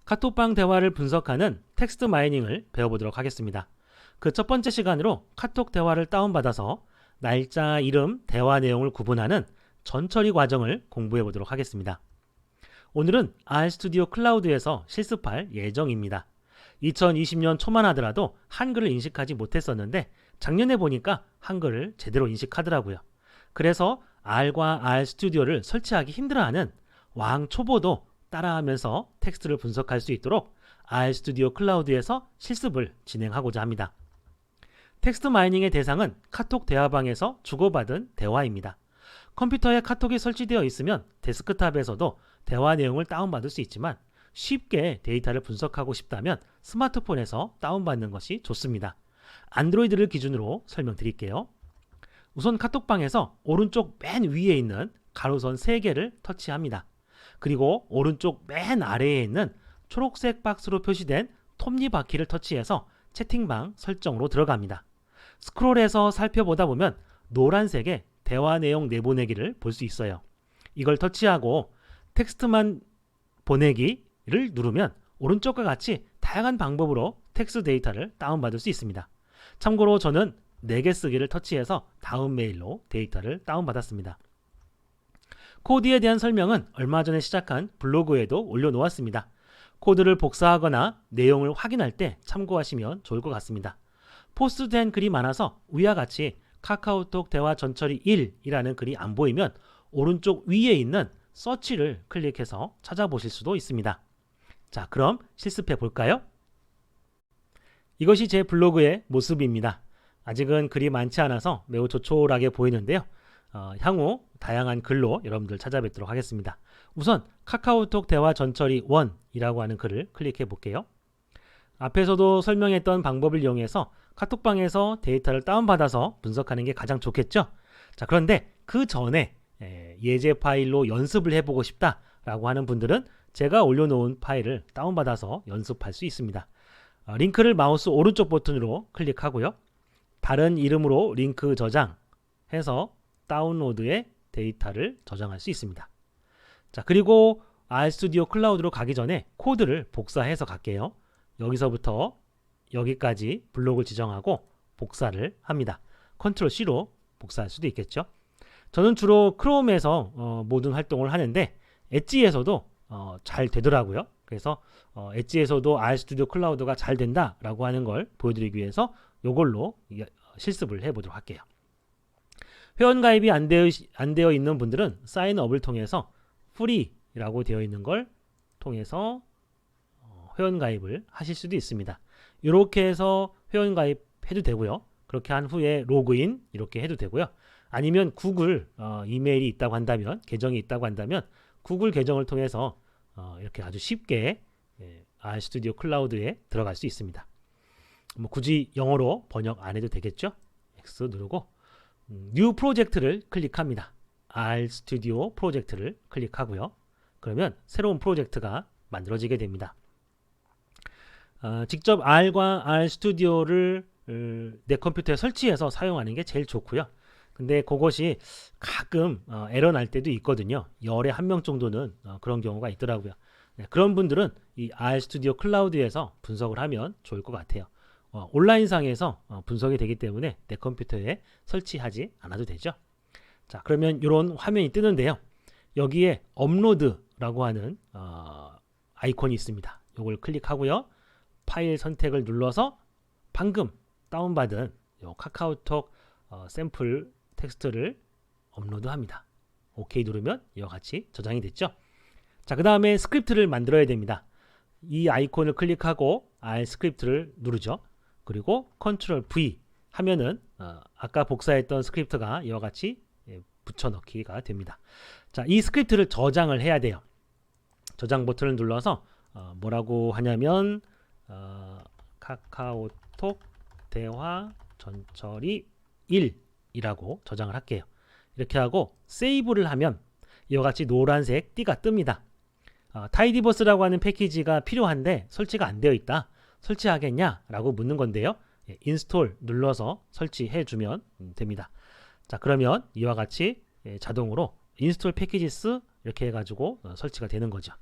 카톡방 대화를 분석하는 텍스트 마이닝을 배워보도록 하겠습니다. 그 첫 번째 시간으로 카톡 대화를 다운받아서 날짜, 이름, 대화 내용을 구분하는 전처리 과정을 공부해 보도록 하겠습니다. 오늘은 RStudio 클라우드에서 실습할 예정입니다. 2020년 초만 하더라도 한글을 인식하지 못했었는데 작년에 보니까 한글을 제대로 인식하더라고요. 그래서 R과 RStudio를 설치하기 힘들어하는 왕초보도 따라하면서 텍스트를 분석할 수 있도록 RStudio 클라우드에서 실습을 진행하고자 합니다. 텍스트 마이닝의 대상은 카톡 대화방에서 주고받은 대화입니다. 컴퓨터에 카톡이 설치되어 있으면 데스크탑에서도 대화 내용을 다운받을 수 있지만 쉽게 데이터를 분석하고 싶다면 스마트폰에서 다운받는 것이 좋습니다. 안드로이드를 기준으로 설명드릴게요. 우선 카톡방에서 오른쪽 맨 위에 있는 가로선 3개를 터치합니다. 그리고 오른쪽 맨 아래에 있는 초록색 박스로 표시된 톱니바퀴를 터치해서 채팅방 설정으로 들어갑니다. 스크롤해서 살펴보다 보면 노란색의 대화 내용 내보내기를 볼 수 있어요. 이걸 터치하고 텍스트만 보내기를 누르면 오른쪽과 같이 다양한 방법으로 텍스트 데이터를 다운받을 수 있습니다. 참고로 저는 4개 쓰기를 터치해서 다운 메일로 데이터를 다운받았습니다. 코드에 대한 설명은 얼마 전에 시작한 블로그에도 올려놓았습니다. 코드를 복사하거나 내용을 확인할 때 참고하시면 좋을 것 같습니다. 포스트된 글이 많아서 위와 같이 카카오톡 대화 전처리 1이라는 글이 안 보이면 오른쪽 위에 있는 서치를 클릭해서 찾아보실 수도 있습니다. 자, 그럼 실습해 볼까요? 이것이 제 블로그의 모습입니다. 아직은 글이 많지 않아서 매우 조촐하게 보이는데요. 향후 다양한 글로 여러분들 찾아뵙도록 하겠습니다. 우선 카카오톡 대화 전처리 1이라고 하는 글을 클릭해 볼게요. 앞에서도 설명했던 방법을 이용해서 카톡방에서 데이터를 다운받아서 분석하는 게 가장 좋겠죠? 자, 그런데 그 전에 예제 파일로 연습을 해보고 싶다라고 하는 분들은 제가 올려놓은 파일을 다운받아서 연습할 수 있습니다. 링크를 마우스 오른쪽 버튼으로 클릭하고요. 다른 이름으로 링크 저장해서 다운로드에 데이터를 저장할 수 있습니다. 자, 그리고 RStudio 클라우드로 가기 전에 코드를 복사해서 갈게요. 여기서부터 여기까지 블록을 지정하고 복사를 합니다. 컨트롤 C로 복사할 수도 있겠죠. 저는 주로 크롬에서 모든 활동을 하는데 엣지에서도 잘 되더라고요. 그래서 엣지에서도 RStudio 클라우드가 잘 된다라고 하는 걸 보여드리기 위해서 이걸로 실습을 해보도록 할게요. 회원가입이 안 되어 있는 분들은 사인업을 통해서 프리라고 되어 있는 걸 통해서 회원가입을 하실 수도 있습니다. 이렇게 해서 회원가입해도 되고요. 그렇게 한 후에 로그인 이렇게 해도 되고요. 아니면 구글 이메일이 있다고 한다면, 계정이 있다고 한다면 구글 계정을 통해서 이렇게 아주 쉽게 RStudio 클라우드에 들어갈 수 있습니다. 뭐 굳이 영어로 번역 안 해도 되겠죠? X 누르고 New 프로젝트를 클릭합니다. RStudio 프로젝트를 클릭하고요. 그러면 새로운 프로젝트가 만들어지게 됩니다. 직접 R과 RStudio를 내 컴퓨터에 설치해서 사용하는 게 제일 좋고요. 근데 그것이 가끔 에러 날 때도 있거든요. 열에 한 명 정도는 그런 경우가 있더라고요. 네, 그런 분들은 이 RStudio 클라우드에서 분석을 하면 좋을 것 같아요. 온라인상에서 분석이 되기 때문에 내 컴퓨터에 설치하지 않아도 되죠. 자, 그러면 이런 화면이 뜨는데요. 여기에 업로드라고 하는 아이콘이 있습니다. 이걸 클릭하고요. 파일 선택을 눌러서 방금 다운받은 요 카카오톡 샘플 텍스트를 업로드합니다. OK 누르면 이와 같이 저장이 됐죠. 자, 그 다음에 스크립트를 만들어야 됩니다. 이 아이콘을 클릭하고 R 스크립트를 누르죠. 그리고 컨트롤 V 하면은 아까 복사했던 스크립트가 이와 같이 붙여넣기가 됩니다. 자, 이 스크립트를 저장을 해야 돼요. 저장 버튼을 눌러서 뭐라고 하냐면 카카오톡 대화 전처리 1이라고 저장을 할게요. 이렇게 하고 세이브를 하면 이와 같이 노란색 띠가 뜹니다. 타이디버스라고 하는 패키지가 필요한데 설치가 안 되어 있다. 설치하겠냐? 라고 묻는 건데요. 인스톨 눌러서 설치해 주면 됩니다. 자, 그러면 이와 같이 자동으로 인스톨 패키지스 이렇게 해가지고 설치가 되는 거죠.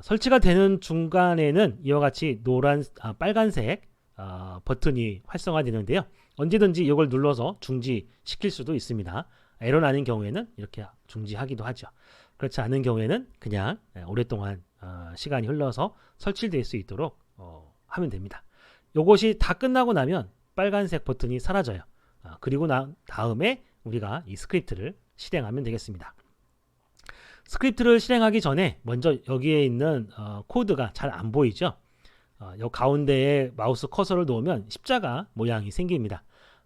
설치가 되는 중간에는 이와 같이 빨간색 버튼이 활성화되는데요. 언제든지 이걸 눌러서 중지시킬 수도 있습니다. 에러 나는 경우에는 이렇게 중지하기도 하죠. 그렇지 않은 경우에는 그냥 오랫동안 시간이 흘러서 설치될 수 있도록 하면 됩니다. 이것이 다 끝나고 나면 빨간색 버튼이 사라져요. 그리고 다음에 우리가 이 스크립트를 실행하면 되겠습니다. 스크립트를 실행하기 전에 먼저 여기에 있는 코드가 잘 안 보이죠? 이 가운데에 마우스 커서를 놓으면 십자가 모양이 생깁니다.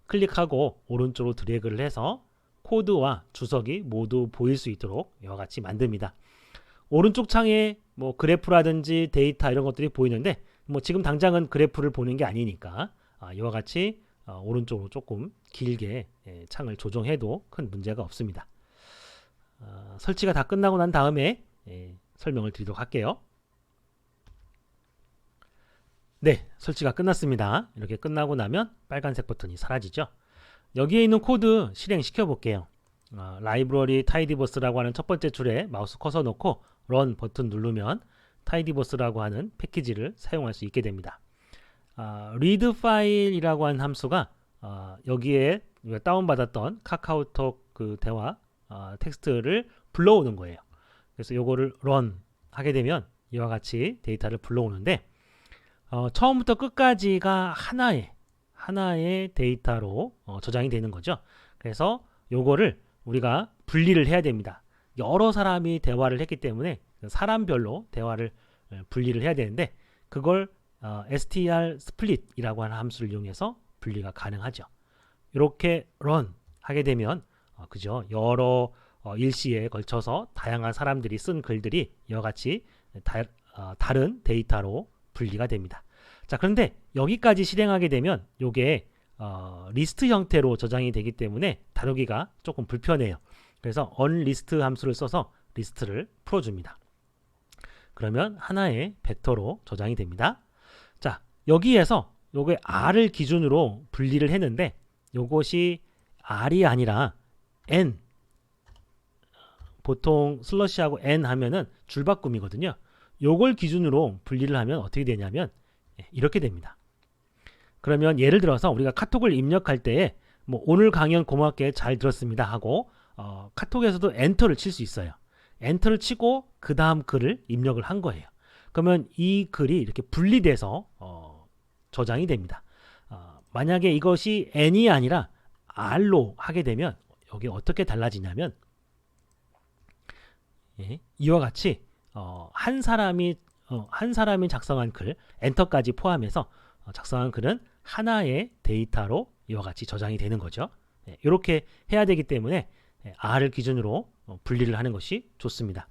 클릭하고 오른쪽으로 드래그를 해서 코드와 주석이 모두 보일 수 있도록 이와 같이 만듭니다. 오른쪽 창에 뭐 그래프라든지 데이터 이런 것들이 보이는데 뭐 지금 당장은 그래프를 보는 게 아니니까 이와 같이 오른쪽으로 조금 길게 창을 조정해도 큰 문제가 없습니다. 설치가 다 끝나고 난 다음에 설명을 드리도록 할게요. 네, 설치가 끝났습니다. 이렇게 끝나고 나면 빨간색 버튼이 사라지죠. 여기에 있는 코드 실행시켜 볼게요. 라이브러리 타이디버스라고 하는 첫 번째 줄에 마우스 커서 놓고 런 버튼 누르면 타이디버스라고 하는 패키지를 사용할 수 있게 됩니다. 리드 파일이라고 하는 함수가 여기에 우리가 다운받았던 카카오톡 그 대화 텍스트를 불러오는 거예요. 그래서 요거를 run 하게 되면 이와 같이 데이터를 불러오는데 처음부터 끝까지가 하나의 데이터로 저장이 되는 거죠. 그래서 요거를 우리가 분리를 해야 됩니다. 여러 사람이 대화를 했기 때문에 사람별로 대화를 분리를 해야 되는데 그걸 str split이라고 하는 함수를 이용해서 분리가 가능하죠. 이렇게 run 하게 되면 그죠? 여러 일시에 걸쳐서 다양한 사람들이 쓴 글들이 이와 같이 다른 데이터로 분리가 됩니다. 자, 그런데 여기까지 실행하게 되면 이게 리스트 형태로 저장이 되기 때문에 다루기가 조금 불편해요. 그래서 onList 함수를 써서 리스트를 풀어줍니다. 그러면 하나의 벡터로 저장이 됩니다. 자, 여기에서 요게 R을 기준으로 분리를 했는데 요것이 R이 아니라 N, 보통 슬러시하고 N 하면은 줄바꿈이거든요. 요걸 기준으로 분리를 하면 어떻게 되냐면 이렇게 됩니다. 그러면 예를 들어서 우리가 카톡을 입력할 때에 뭐 오늘 강연 고맙게 잘 들었습니다 하고 카톡에서도 엔터를 칠 수 있어요. 엔터를 치고 그 다음 글을 입력을 한 거예요. 그러면 이 글이 이렇게 분리돼서 저장이 됩니다. 만약에 이것이 N이 아니라 R로 하게 되면 여기 어떻게 달라지냐면 이와 같이 한 사람이 작성한 글, 엔터까지 포함해서 작성한 글은 하나의 데이터로 이와 같이 저장이 되는 거죠. 이렇게 해야 되기 때문에 R을 기준으로 분리를 하는 것이 좋습니다.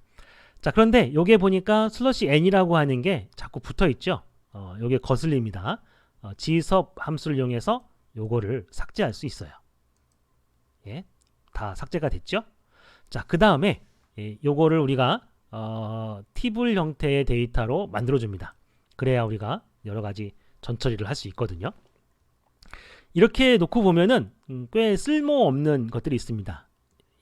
자, 그런데 여기에 보니까 슬러시 n이라고 하는 게 자꾸 붙어 있죠. 여기에 거슬립니다. 지섭 함수를 이용해서 요거를 삭제할 수 있어요. 예, 다 삭제가 됐죠. 자, 그 다음에 요거를 우리가 티블 형태의 데이터로 만들어줍니다. 그래야 우리가 여러가지 전처리를 할 수 있거든요. 이렇게 놓고 보면은 꽤 쓸모없는 것들이 있습니다.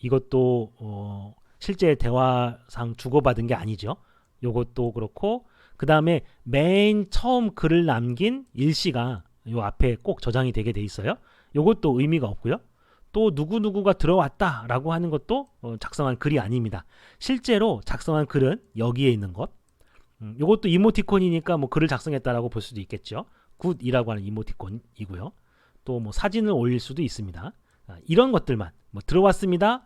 이것도 실제 대화상 주고받은 게 아니죠. 요것도 그렇고 그 다음에 맨 처음 글을 남긴 일시가 요 앞에 꼭 저장이 되게 돼 있어요. 요것도 의미가 없고요. 또 누구누구가 들어왔다 라고 하는 것도 작성한 글이 아닙니다. 실제로 작성한 글은 여기에 있는 것. 요것도 이모티콘이니까 뭐 글을 작성했다라고 볼 수도 있겠죠. 굿이라고 하는 이모티콘이고요. 또 뭐 사진을 올릴 수도 있습니다. 이런 것들만 뭐 들어왔습니다.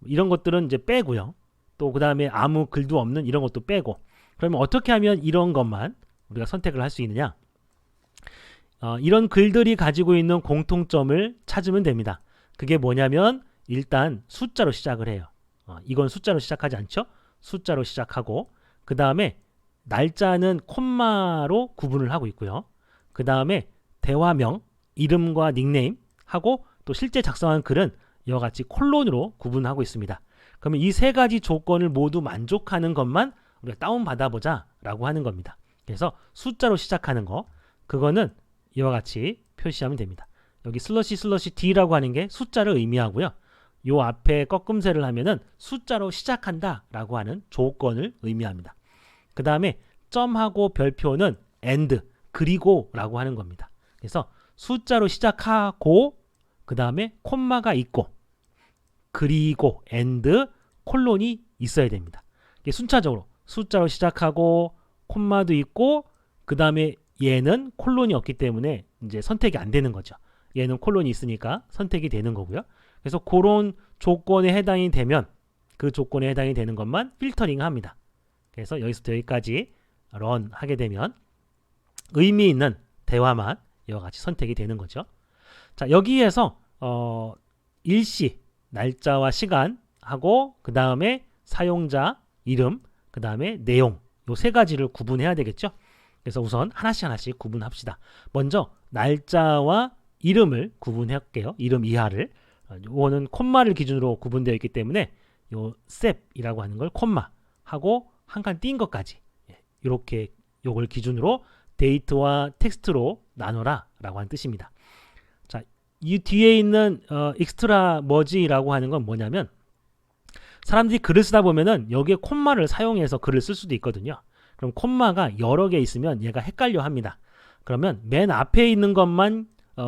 이런 것들은 이제 빼고요. 또 그 다음에 아무 글도 없는 이런 것도 빼고. 그러면 어떻게 하면 이런 것만 우리가 선택을 할 수 있느냐? 이런 글들이 가지고 있는 공통점을 찾으면 됩니다. 그게 뭐냐면 일단 숫자로 시작을 해요. 이건 숫자로 시작하지 않죠? 숫자로 시작하고 그 다음에 날짜는 콤마로 구분을 하고 있고요. 그 다음에 대화명, 이름과 닉네임 하고 또 실제 작성한 글은 이와 같이 콜론으로 구분하고 있습니다. 그러면 이 세 가지 조건을 모두 만족하는 것만 우리가 다운받아보자 라고 하는 겁니다. 그래서 숫자로 시작하는 거, 그거는 이와 같이 표시하면 됩니다. 여기 슬러시 D라고 하는 게 숫자를 의미하고요. 요 앞에 꺾음새를 하면은 숫자로 시작한다 라고 하는 조건을 의미합니다. 그 다음에 점하고 별표는 and, 그리고 라고 하는 겁니다. 그래서 숫자로 시작하고 그 다음에 콤마가 있고 그리고 and 콜론이 있어야 됩니다. 이게 순차적으로 숫자로 시작하고 콤마도 있고 그 다음에 얘는 콜론이 없기 때문에 이제 선택이 안 되는 거죠. 얘는 콜론이 있으니까 선택이 되는 거고요. 그래서 그런 조건에 해당이 되면 그 조건에 해당이 되는 것만 필터링 합니다. 그래서 여기서부터 여기까지 run 하게 되면 의미 있는 대화만 이와 같이 선택이 되는 거죠. 자, 여기에서 일시 날짜와 시간하고 그 다음에 사용자 이름 그 다음에 내용 요 세 가지를 구분해야 되겠죠. 그래서 우선 하나씩 구분합시다. 먼저 날짜와 이름을 구분할게요. 이름 이하를. 이거는 콤마를 기준으로 구분되어 있기 때문에 요 셉이라고 하는 걸 콤마하고 한 칸 띈 것까지 이렇게 요걸 기준으로 데이트와 텍스트로 나눠라 라고 하는 뜻입니다. 자, 이 뒤에 있는 익스트라 머지라고 하는 건 뭐냐면 사람들이 글을 쓰다 보면은 여기에 콤마를 사용해서 글을 쓸 수도 있거든요. 그럼 콤마가 여러 개 있으면 얘가 헷갈려 합니다. 그러면 맨 앞에 있는 것만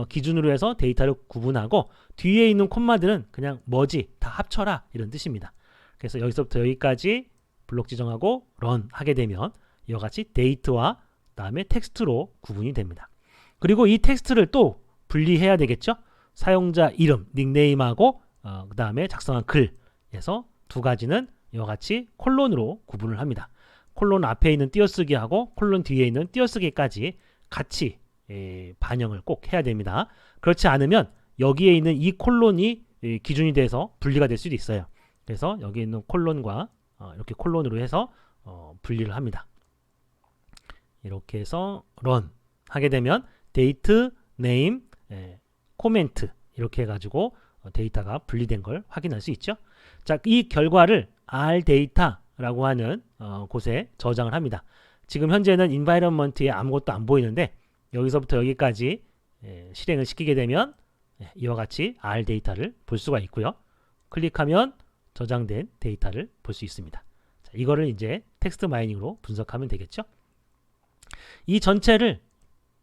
기준으로 해서 데이터를 구분하고 뒤에 있는 콤마들은 그냥 머지 다 합쳐라 이런 뜻입니다. 그래서 여기서부터 여기까지 블록 지정하고 run 하게 되면 이와 같이 데이트와 다음에 텍스트로 구분이 됩니다. 그리고 이 텍스트를 또 분리해야 되겠죠. 사용자 이름, 닉네임하고 그 다음에 작성한 글에서 두 가지는 이와 같이 콜론으로 구분을 합니다. 콜론 앞에 있는 띄어쓰기하고 콜론 뒤에 있는 띄어쓰기까지 같이 반영을 꼭 해야 됩니다. 그렇지 않으면 여기에 있는 이 콜론이 기준이 돼서 분리가 될 수도 있어요. 그래서 여기 있는 콜론과 이렇게 콜론으로 해서 분리를 합니다. 이렇게 해서 run 하게 되면 데이트, 네임, 코멘트 이렇게 해가지고 데이터가 분리된 걸 확인할 수 있죠. 자, 이 결과를 RData라고 하는 곳에 저장을 합니다. 지금 현재는 environment에 아무것도 안 보이는데 여기서부터 여기까지 실행을 시키게 되면 이와 같이 RData를 볼 수가 있고요. 클릭하면 저장된 데이터를 볼 수 있습니다. 자, 이거를 이제 텍스트 마이닝으로 분석하면 되겠죠. 이 전체를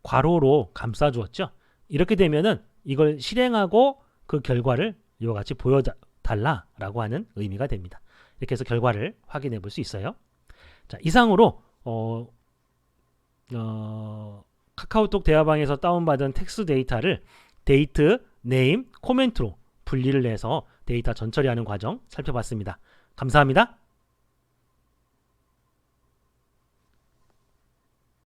괄호로 감싸 주었죠. 이렇게 되면은 이걸 실행하고 그 결과를 이와 같이 보여달라라고 하는 의미가 됩니다. 이렇게 해서 결과를 확인해 볼 수 있어요. 자, 이상으로 카카오톡 대화방에서 다운받은 텍스트 데이터를 데이트, 네임, 코멘트로 분리를 해서 데이터 전처리하는 과정 살펴봤습니다. 감사합니다.